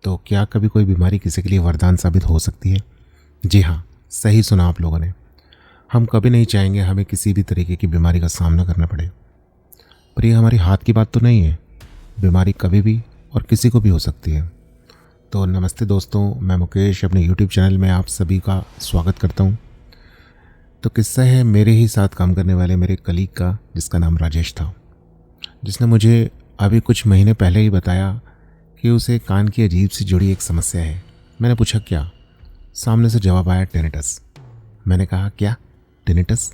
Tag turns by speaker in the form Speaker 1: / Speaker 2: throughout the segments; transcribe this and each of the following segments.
Speaker 1: तो क्या कभी कोई बीमारी किसी के लिए वरदान साबित हो सकती है? जी हाँ, सही सुना आप लोगों ने। हम कभी नहीं चाहेंगे हमें किसी भी तरीके की बीमारी का सामना करना पड़े। पर ये हमारी हाथ की बात तो नहीं है। बीमारी कभी भी और किसी को भी हो सकती है। तो नमस्ते दोस्तों, मैं मुकेश अपने यूट्यूब चैनल में आप सभी का स्वागत करता हूँ। तो किस्सा है मेरे ही साथ काम करने वाले मेरे कलीग का, जिसका नाम राजेश था, जिसने मुझे अभी कुछ महीने पहले ही बताया कि उसे कान की अजीब सी जुड़ी एक समस्या है। मैंने पूछा क्या? सामने से जवाब आया टेनिटस। मैंने कहा क्या? टेनिटस?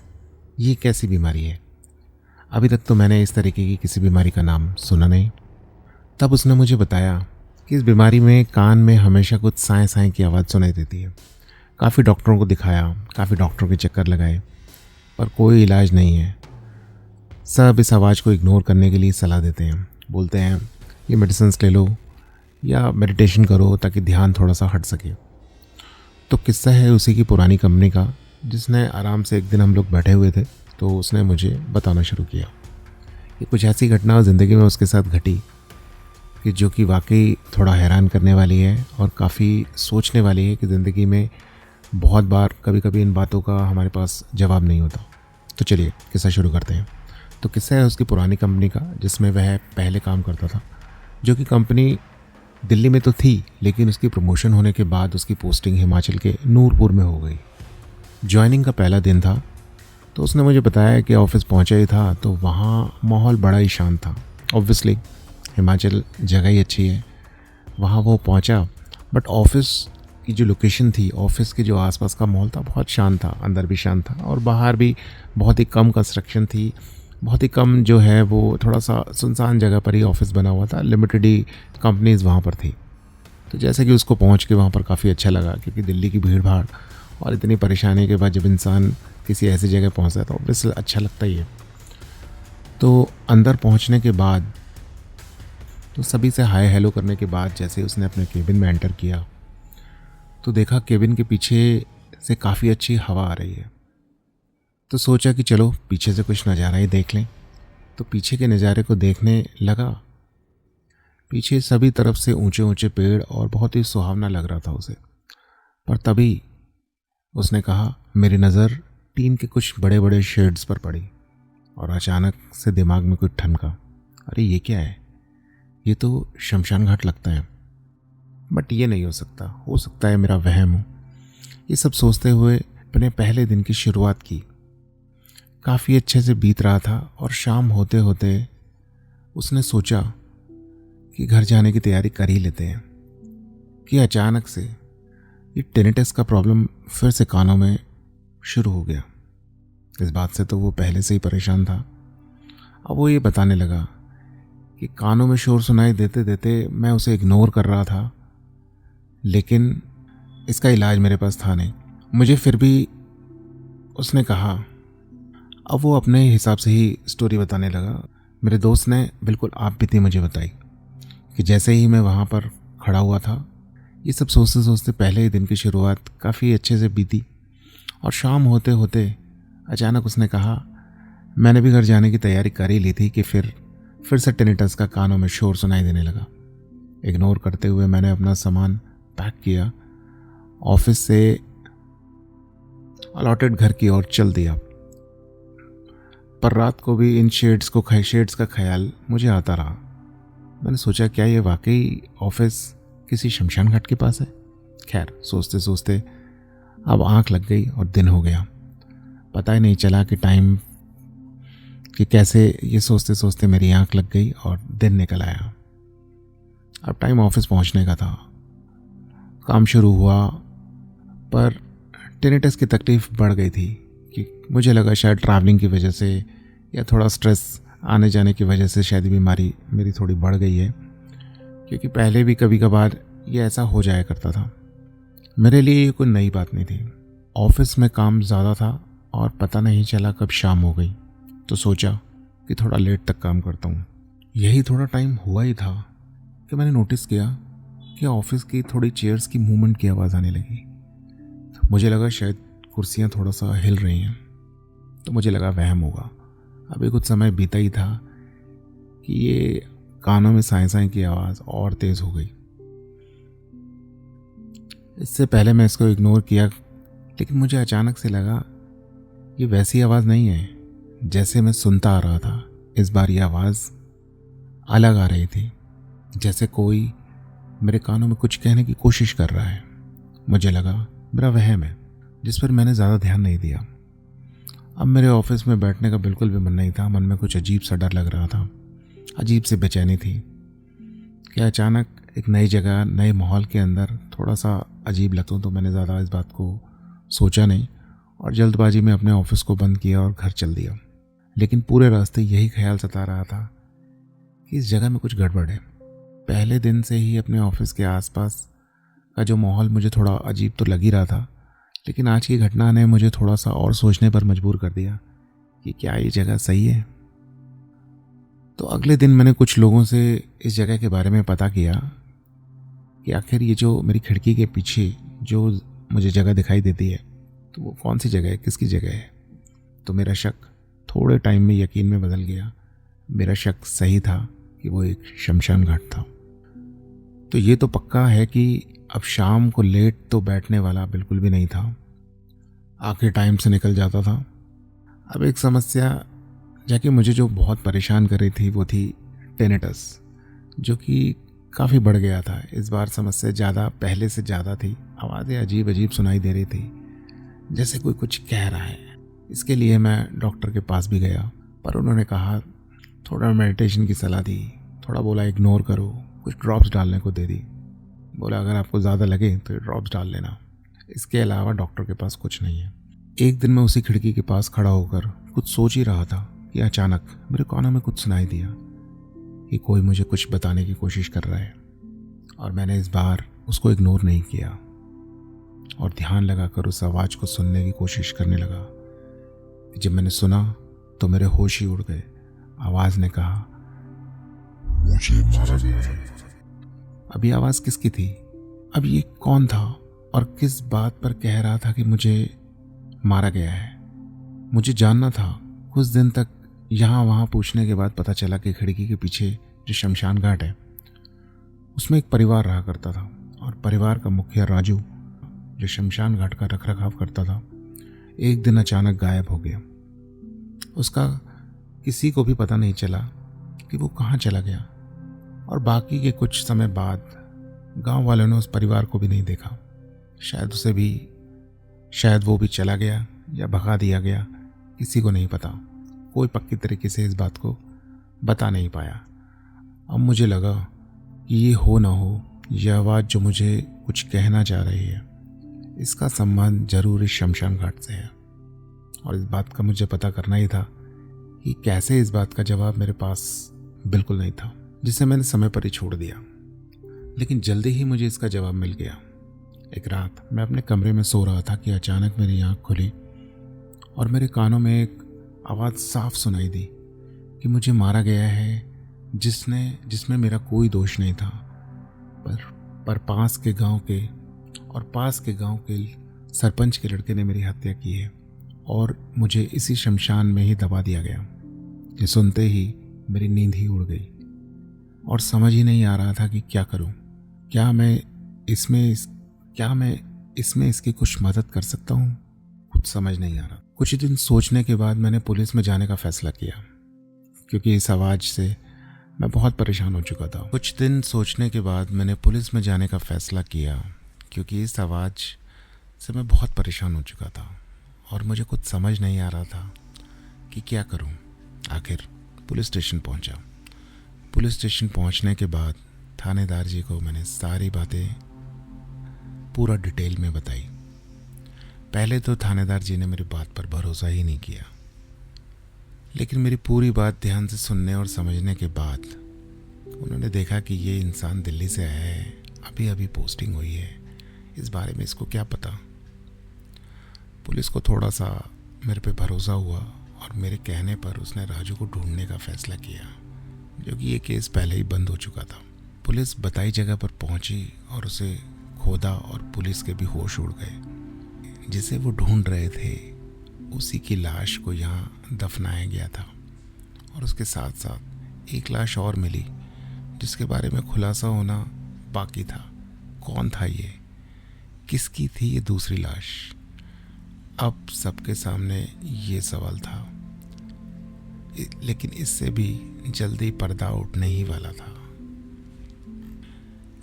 Speaker 1: ये कैसी बीमारी है? अभी तक तो मैंने इस तरीके की किसी बीमारी का नाम सुना नहीं। तब उसने मुझे बताया कि इस बीमारी में कान में हमेशा कुछ साए साए की आवाज़ सुनाई देती है। काफ़ी डॉक्टरों को दिखाया, काफ़ी डॉक्टरों के चक्कर लगाए, पर कोई इलाज नहीं है। सब इस आवाज़ को इग्नोर करने के लिए सलाह देते हैं। बोलते हैं ये मेडिसिन्स ले लो या मेडिटेशन करो ताकि ध्यान थोड़ा सा हट सके। तो किस्सा है उसी की पुरानी कंपनी का, जिसने आराम से एक दिन हम लोग बैठे हुए थे तो उसने मुझे बताना शुरू किया कि कुछ ऐसी घटना ज़िंदगी में उसके साथ घटी कि जो कि वाकई थोड़ा हैरान करने वाली है और काफ़ी सोचने वाली है कि ज़िंदगी में बहुत बार कभी कभी इन बातों का हमारे पास जवाब नहीं होता। तो चलिए किस्सा शुरू करते हैं। तो किस्सा है उसकी पुरानी कंपनी का, जिसमें वह पहले काम करता था, जो कि कंपनी दिल्ली में तो थी, लेकिन उसकी प्रमोशन होने के बाद उसकी पोस्टिंग हिमाचल के नूरपुर में हो गई। जॉइनिंग का पहला दिन था तो उसने मुझे बताया कि ऑफिस पहुंचा ही था तो वहाँ माहौल बड़ा ही शांत था। ऑब्वियसली हिमाचल जगह ही अच्छी है, वहाँ वो पहुंचा। बट ऑफिस की जो लोकेशन थी, ऑफिस के जो आसपास का माहौल था, बहुत शांत था। अंदर भी शांत था और बाहर भी बहुत ही कम कंस्ट्रक्शन थी, बहुत ही कम जो है वो थोड़ा सा सुनसान जगह पर ही ऑफिस बना हुआ था। लिमिटेड ही कंपनीज वहाँ पर थी। तो जैसे कि उसको पहुँच के वहाँ पर काफ़ी अच्छा लगा, क्योंकि दिल्ली की भीड़ भाड़ और इतनी परेशानी के बाद जब इंसान किसी ऐसी जगह पहुँचता है तो ऑब्वियसली अच्छा लगता ही है। तो अंदर पहुँचने के बाद तो सभी से हाय हेलो करने के बाद जैसे उसने अपने केबिन में एंटर किया तो देखा केबिन के पीछे से काफ़ी अच्छी हवा आ रही है। तो सोचा कि चलो पीछे से कुछ नज़ारा ही देख लें। तो पीछे के नज़ारे को देखने लगा। पीछे सभी तरफ से ऊंचे ऊंचे पेड़ और बहुत ही सुहावना लग रहा था उसे। पर तभी उसने कहा, मेरी नज़र टीन के कुछ बड़े बड़े शेड्स पर पड़ी और अचानक से दिमाग में कुछ ठनका। अरे ये क्या है? ये तो शमशान घाट लगता है। बट ये नहीं हो सकता है मेरा वहम हो। ये सब सोचते हुए अपने पहले दिन की शुरुआत की। काफ़ी अच्छे से बीत रहा था और शाम होते होते उसने सोचा कि घर जाने की तैयारी कर ही लेते हैं कि अचानक से ये टेनिटस का प्रॉब्लम फिर से कानों में शुरू हो गया। इस बात से तो वो पहले से ही परेशान था। अब वो ये बताने लगा कि कानों में शोर सुनाई देते देते मैं उसे इग्नोर कर रहा था, लेकिन इसका इलाज मेरे पास था नहीं। मुझे फिर भी उसने कहा। अब वो अपने हिसाब से ही स्टोरी बताने लगा। मेरे दोस्त ने बिल्कुल आप बीती मुझे बताई कि जैसे ही मैं वहाँ पर खड़ा हुआ था, ये सब सोचते सोचते पहले ही दिन की शुरुआत काफ़ी अच्छे से बीती और शाम होते होते अचानक उसने कहा, मैंने भी घर जाने की तैयारी कर ही ली थी कि फिर से टेनिटस का कानों में शोर सुनाई देने लगा। इग्नोर करते हुए मैंने अपना सामान पैक किया, ऑफिस से अलॉटेड घर की ओर चल दिया। पर रात को भी इन शेड्स का ख्याल मुझे आता रहा। मैंने सोचा क्या ये वाकई ऑफिस किसी शमशान घाट के पास है? खैर सोचते सोचते अब आंख लग गई और दिन हो गया। पता ही नहीं चला कि टाइम कि कैसे ये सोचते सोचते मेरी आंख लग गई और दिन निकल आया। अब टाइम ऑफिस पहुंचने का था। काम शुरू हुआ, पर टेनिटस की तकलीफ बढ़ गई थी कि मुझे लगा शायद ट्रैवलिंग की वजह से या थोड़ा स्ट्रेस आने जाने की वजह से शायद बीमारी मेरी थोड़ी बढ़ गई है, क्योंकि पहले भी कभी कभार ये ऐसा हो जाया करता था। मेरे लिए ये कोई नई बात नहीं थी। ऑफिस में काम ज़्यादा था और पता नहीं चला कब शाम हो गई, तो सोचा कि थोड़ा लेट तक काम करता हूँ। यही थोड़ा टाइम हुआ ही था कि मैंने नोटिस किया कि ऑफिस की थोड़ी चेयर्स की मूवमेंट की आवाज़ आने लगी। मुझे लगा शायद कुर्सियाँ थोड़ा सा हिल रही हैं, तो मुझे लगा वहम होगा। अभी कुछ समय बीता ही था कि ये कानों में साए साए की आवाज़ और तेज़ हो गई। इससे पहले मैं इसको इग्नोर किया, लेकिन मुझे अचानक से लगा ये वैसी आवाज़ नहीं है जैसे मैं सुनता आ रहा था। इस बार ये आवाज़ अलग आ रही थी, जैसे कोई मेरे कानों में कुछ कहने की कोशिश कर रहा है। मुझे लगा मेरा वहम है, जिस पर मैंने ज़्यादा ध्यान नहीं दिया। अब मेरे ऑफिस में बैठने का बिल्कुल भी मन नहीं था। मन में कुछ अजीब सा डर लग रहा था, अजीब सी बेचैनी थी कि अचानक एक नई जगह, नए माहौल के अंदर थोड़ा सा अजीब लगूं। तो मैंने ज़्यादा इस बात को सोचा नहीं और जल्दबाजी में अपने ऑफिस को बंद किया और घर चल दिया। लेकिन पूरे रास्ते यही ख्याल सता रहा था कि इस जगह में कुछ गड़बड़ है। पहले दिन से ही अपने ऑफिस के आसपास का जो माहौल मुझे थोड़ा अजीब तो लग ही रहा था, लेकिन आज की घटना ने मुझे थोड़ा सा और सोचने पर मजबूर कर दिया कि क्या ये जगह सही है। तो अगले दिन मैंने कुछ लोगों से इस जगह के बारे में पता किया कि आखिर ये जो मेरी खिड़की के पीछे जो मुझे जगह दिखाई देती है, तो वो कौन सी जगह है, किसकी जगह है। तो मेरा शक थोड़े टाइम में यकीन में बदल गया। मेरा शक सही था कि वो एक शमशान घाट था। तो ये तो पक्का है कि अब शाम को लेट तो बैठने वाला बिल्कुल भी नहीं था। आखिर टाइम से निकल जाता था। अब एक समस्या जाके मुझे जो बहुत परेशान कर रही थी वो थी टेनिटस, जो कि काफ़ी बढ़ गया था। इस बार समस्या ज़्यादा, पहले से ज़्यादा थी। आवाज़ें अजीब अजीब सुनाई दे रही थी, जैसे कोई कुछ कह रहा है। इसके लिए मैं डॉक्टर के पास भी गया, पर उन्होंने कहा, थोड़ा मेडिटेशन की सलाह दी, थोड़ा बोला इग्नोर करो, कुछ ड्रॉप्स डालने को दे दी। बोला अगर आपको ज़्यादा लगे तो ड्रॉप्स डाल लेना, इसके अलावा डॉक्टर के पास कुछ नहीं है। एक दिन मैं उसी खिड़की के पास खड़ा होकर कुछ सोच ही रहा था कि अचानक मेरे कानों में कुछ सुनाई दिया कि कोई मुझे कुछ बताने की कोशिश कर रहा है। और मैंने इस बार उसको इग्नोर नहीं किया और ध्यान लगाकर उस आवाज़ को सुनने की कोशिश करने लगा। जब मैंने सुना तो मेरे होश ही उड़ गए। आवाज़ ने कहा, मुझे मारा गया है। अब ये आवाज़ किसकी थी? अब ये कौन था और किस बात पर कह रहा था कि मुझे मारा गया है? मुझे जानना था। कुछ दिन तक यहाँ वहाँ पूछने के बाद पता चला कि खिड़की के पीछे जो शमशान घाट है उसमें एक परिवार रहा करता था, और परिवार का मुखिया राजू, जो शमशान घाट का रखरखाव करता था, एक दिन अचानक गायब हो गया। उसका किसी को भी पता नहीं चला कि वो कहाँ चला गया। और बाकी के कुछ समय बाद गांव वालों ने उस परिवार को भी नहीं देखा। शायद वो भी चला गया या भगा दिया गया, किसी को नहीं पता। कोई पक्की तरीके से इस बात को बता नहीं पाया। अब मुझे लगा कि ये हो ना हो, यह आवाज़ जो मुझे कुछ कहना चाह रही है, इसका संबंध जरूर इस शमशान घाट से है। और इस बात का मुझे पता करना ही था कि कैसे। इस बात का जवाब मेरे पास बिल्कुल नहीं था, जिसे मैंने समय पर ही छोड़ दिया। लेकिन जल्दी ही मुझे इसका जवाब मिल गया। एक रात मैं अपने कमरे में सो रहा था कि अचानक मेरी आँख खुली और मेरे कानों में एक आवाज़ साफ सुनाई दी कि मुझे मारा गया है, जिसमें मेरा कोई दोष नहीं था। पर पास के गांव के सरपंच के लड़के ने मेरी हत्या की है और मुझे इसी शमशान में ही दबा दिया गया। ये सुनते ही मेरी नींद ही उड़ गई और समझ ही नहीं आ रहा था कि क्या करूं। क्या मैं इसमें इसकी कुछ मदद कर सकता हूं? कुछ समझ नहीं आ रहा। कुछ दिन सोचने के बाद मैंने पुलिस में जाने का फैसला किया, क्योंकि इस आवाज़ से मैं बहुत परेशान हो चुका था। और मुझे कुछ समझ नहीं आ रहा था कि क्या करूं। आखिर पुलिस स्टेशन पहुंचा। पुलिस स्टेशन पहुंचने के बाद थानेदार जी को मैंने सारी बातें पूरा डिटेल में बताई। पहले तो थानेदार जी ने मेरी बात पर भरोसा ही नहीं किया, लेकिन मेरी पूरी बात ध्यान से सुनने और समझने के बाद उन्होंने देखा कि ये इंसान दिल्ली से आया है, अभी अभी पोस्टिंग हुई है, इस बारे में इसको क्या पता। पुलिस को थोड़ा सा मेरे पे भरोसा हुआ और मेरे कहने पर उसने राजू को ढूंढने का फैसला किया, जो कि ये केस पहले ही बंद हो चुका था। पुलिस बताई जगह पर पहुंची और उसे खोदा और पुलिस के भी होश उड़ गए। जिसे वो ढूंढ रहे थे उसी की लाश को यहाँ दफनाया गया था, और उसके साथ साथ एक लाश और मिली जिसके बारे में खुलासा होना बाकी था। कौन था ये किसकी थी ये दूसरी लाश? अब सबके सामने ये सवाल था, लेकिन इससे भी जल्दी पर्दा उठने ही वाला था।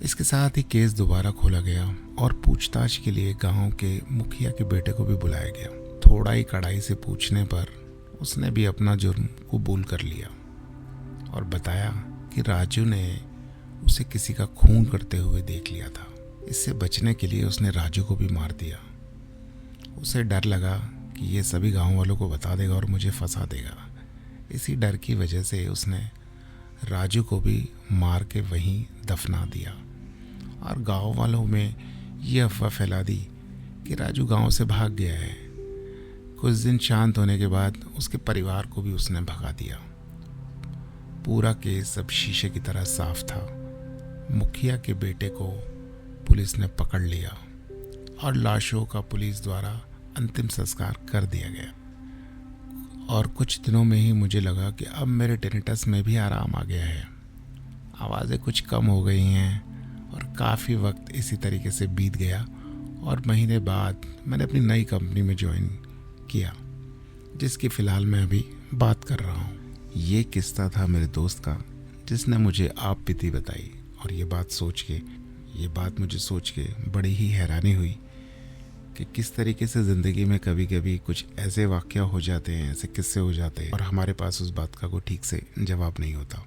Speaker 1: इसके साथ ही केस दोबारा खोला गया और पूछताछ के लिए गांव के मुखिया के बेटे को भी बुलाया गया। थोड़ा ही कड़ाई से पूछने पर उसने भी अपना जुर्म कबूल कर लिया और बताया कि राजू ने उसे किसी का खून करते हुए देख लिया था। इससे बचने के लिए उसने राजू को भी मार दिया। उसे डर लगा कि ये सभी गांव वालों को बता देगा और मुझे फंसा देगा। इसी डर की वजह से उसने राजू को भी मार के वहीं दफना दिया और गांव वालों में ये अफवाह फैला दी कि राजू गांव से भाग गया है। कुछ दिन शांत होने के बाद उसके परिवार को भी उसने भगा दिया। पूरा केस अब शीशे की तरह साफ था। मुखिया के बेटे को पुलिस ने पकड़ लिया और लाशों का पुलिस द्वारा अंतिम संस्कार कर दिया गया। और कुछ दिनों में ही मुझे लगा कि अब मेरे टेनिटस में भी आराम आ गया है। आवाज़ें कुछ कम हो गई हैं और काफ़ी वक्त इसी तरीके से बीत गया और महीने बाद मैंने अपनी नई कंपनी में ज्वाइन किया, जिसकी फ़िलहाल मैं अभी बात कर रहा हूँ। ये किस्सा था मेरे दोस्त का जिसने मुझे आप बीती बताई और ये बात मुझे सोच के बड़ी ही हैरानी हुई कि किस तरीके से ज़िंदगी में कभी कभी कुछ ऐसे वाक़या हो जाते हैं, ऐसे किस्से हो जाते हैं और हमारे पास उस बात का कोई ठीक से जवाब नहीं होता।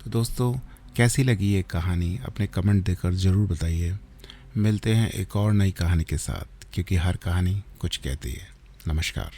Speaker 1: तो दोस्तों, कैसी लगी ये कहानी अपने कमेंट देकर ज़रूर बताइए। मिलते हैं एक और नई कहानी के साथ, क्योंकि हर कहानी कुछ कहती है। नमस्कार।